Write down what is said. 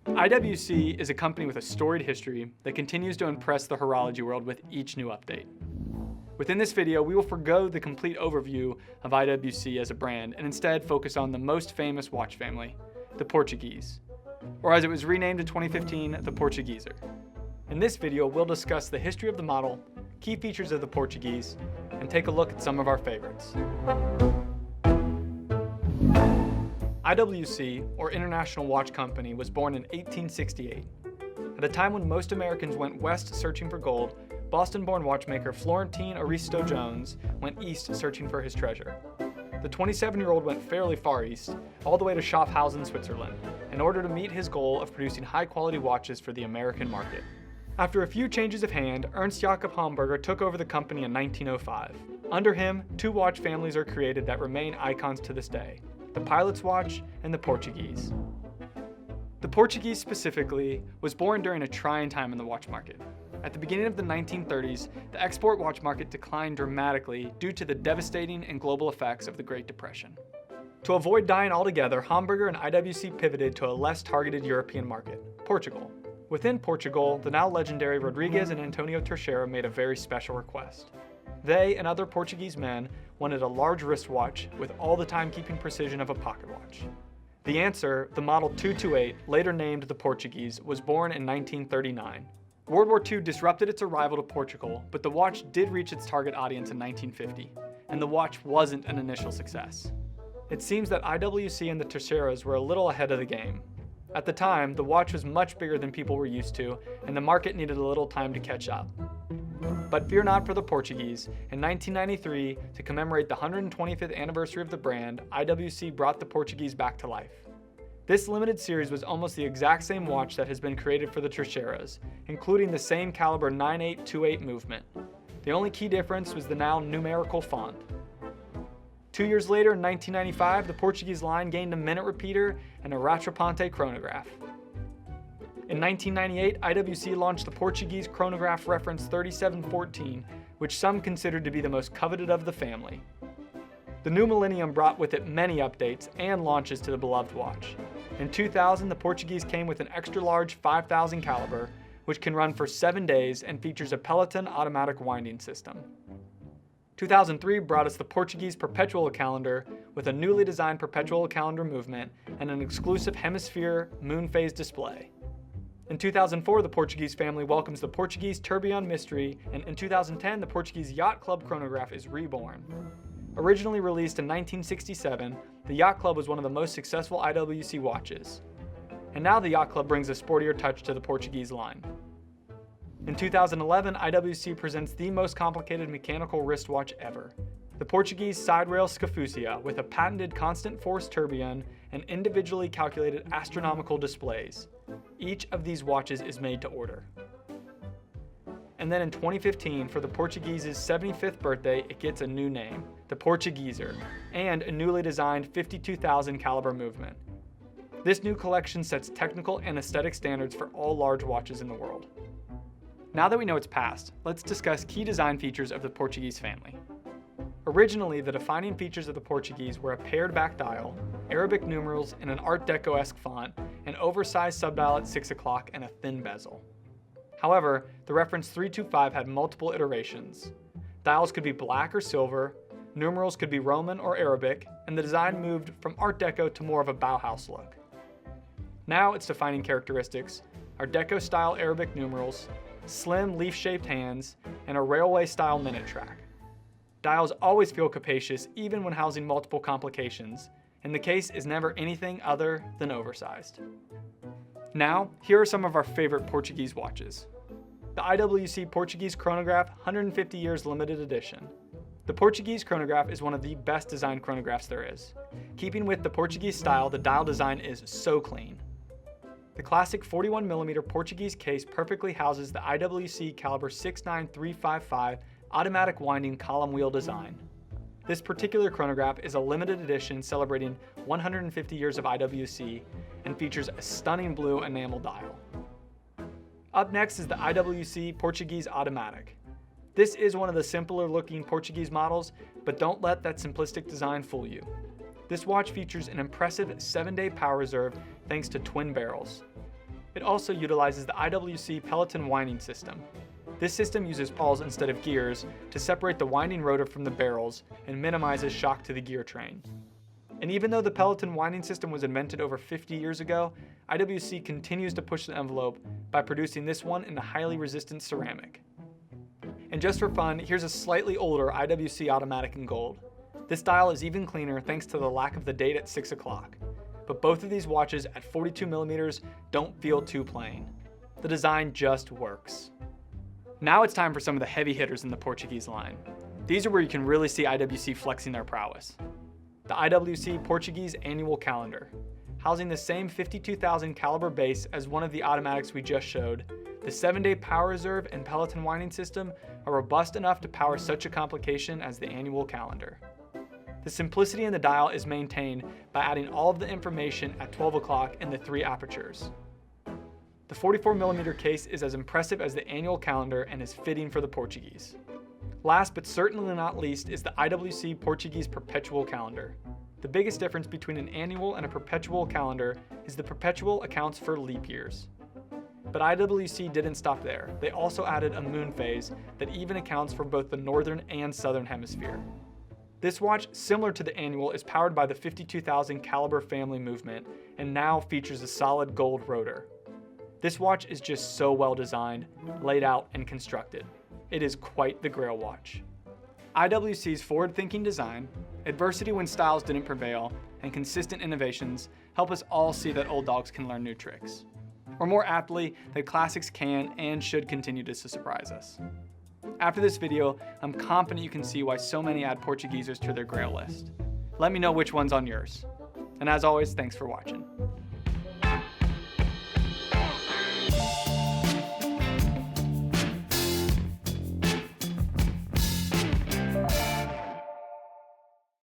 IWC is a company with a storied history that continues to impress the horology world with each new update. Within this video, we will forgo the complete overview of IWC as a brand and instead focus on the most famous watch family, the Portuguese, or as it was renamed in 2015, the Portugieser. In this video, we'll discuss the history of the model, key features of the Portuguese, and take a look at some of our favorites. IWC, or International Watch Company, was born in 1868. At a time when most Americans went west searching for gold, Boston-born watchmaker Florentine Aristo Jones went east searching for his treasure. The 27-year-old went fairly far east, all the way to Schaffhausen, Switzerland, in order to meet his goal of producing high-quality watches for the American market. After a few changes of hand, Ernst Jakob Hamburger took over the company in 1905. Under him, two watch families are created that remain icons to this day: the Pilot's Watch and the Portuguese. The Portuguese specifically was born during a trying time in the watch market. At the beginning of the 1930s, the export watch market declined dramatically due to the devastating and global effects of the Great Depression. To avoid dying altogether, Hamburger and IWC pivoted to a less targeted European market, Portugal. Within Portugal, the now legendary Rodrigues and Antonio Teixeira made a very special request. They and other Portuguese men wanted a large wristwatch with all the timekeeping precision of a pocket watch. The answer, the Model 228, later named the Portuguese, was born in 1939. World War II disrupted its arrival to Portugal, but the watch did reach its target audience in 1950, and the watch wasn't an initial success. It seems that IWC and the Teixeiras were a little ahead of the game. At the time, the watch was much bigger than people were used to, and the market needed a little time to catch up. But fear not for the Portuguese. In 1993, to commemorate the 125th anniversary of the brand, IWC brought the Portuguese back to life. This limited series was almost the exact same watch that has been created for the Teixeiras, including the same caliber 9828 movement. The only key difference was the now numerical font. 2 years later, in 1995, the Portuguese line gained a minute repeater and a Rattrapante chronograph. In 1998, IWC launched the Portuguese Chronograph reference 3714, which some considered to be the most coveted of the family. The new millennium brought with it many updates and launches to the beloved watch. In 2000, the Portuguese came with an extra-large 5000 caliber, which can run for 7 days and features a Peloton automatic winding system. 2003 brought us the Portuguese Perpetual calendar with a newly designed Perpetual calendar movement and an exclusive hemisphere moon phase display. In 2004, the Portuguese family welcomes the Portuguese Tourbillon Mystery, and in 2010, the Portuguese Yacht Club chronograph is reborn. Originally released in 1967, the Yacht Club was one of the most successful IWC watches. And now the Yacht Club brings a sportier touch to the Portuguese line. In 2011, IWC presents the most complicated mechanical wristwatch ever, the Portuguese Side Rail Scafusia, with a patented constant force tourbillon and individually calculated astronomical displays. Each of these watches is made to order. And then in 2015, for the Portuguese's 75th birthday, it gets a new name, the Portugieser, and a newly designed 52,000 caliber movement. This new collection sets technical and aesthetic standards for all large watches in the world. Now that we know its past, let's discuss key design features of the Portuguese family. Originally, the defining features of the Portuguese were a paired back dial, Arabic numerals in an Art Deco-esque font, an oversized subdial at 6 o'clock, and a thin bezel. However, the reference 325 had multiple iterations. Dials could be black or silver, numerals could be Roman or Arabic, and the design moved from Art Deco to more of a Bauhaus look. Now its defining characteristics are Deco-style Arabic numerals, slim leaf-shaped hands, and a railway-style minute track. Dials always feel capacious even when housing multiple complications, and the case is never anything other than oversized. Now, here are some of our favorite Portuguese watches. The IWC Portuguese Chronograph 150 Years Limited Edition. The Portuguese Chronograph is one of the best designed chronographs there is. Keeping with the Portuguese style, the dial design is so clean. The classic 41mm Portuguese case perfectly houses the IWC caliber 69355 automatic winding column wheel design. This particular chronograph is a limited edition celebrating 150 years of IWC and features a stunning blue enamel dial. Up next is the IWC Portuguese Automatic. This is one of the simpler looking Portuguese models, but don't let that simplistic design fool you. This watch features an impressive 7-day power reserve thanks to twin barrels. It also utilizes the IWC Peloton winding system. This system uses pawls instead of gears to separate the winding rotor from the barrels and minimizes shock to the gear train. And even though the Peloton winding system was invented over 50 years ago, IWC continues to push the envelope by producing this one in a highly resistant ceramic. And just for fun, here's a slightly older IWC automatic in gold. This dial is even cleaner thanks to the lack of the date at 6 o'clock. But both of these watches at 42mm don't feel too plain. The design just works. Now it's time for some of the heavy hitters in the Portuguese line. These are where you can really see IWC flexing their prowess. The IWC Portuguese annual calendar. Housing the same 52,000 caliber base as one of the automatics we just showed, the 7-day power reserve and Peloton winding system are robust enough to power such a complication as the annual calendar. The simplicity in the dial is maintained by adding all of the information at 12 o'clock in the 3 apertures. The 44mm case is as impressive as the annual calendar and is fitting for the Portuguese. Last but certainly not least is the IWC Portuguese Perpetual calendar. The biggest difference between an annual and a perpetual calendar is the perpetual accounts for leap years. But IWC didn't stop there. They also added a moon phase that even accounts for both the northern and southern hemisphere. This watch, similar to the annual, is powered by the 52,000 caliber family movement and now features a solid gold rotor. This watch is just so well designed, laid out, and constructed. It is quite the grail watch. IWC's forward-thinking design, adversity when styles didn't prevail, and consistent innovations help us all see that old dogs can learn new tricks. Or more aptly, that classics can and should continue to surprise us. After this video, I'm confident you can see why so many add Portugiesers to their grail list. Let me know which one's on yours. And as always, thanks for watching.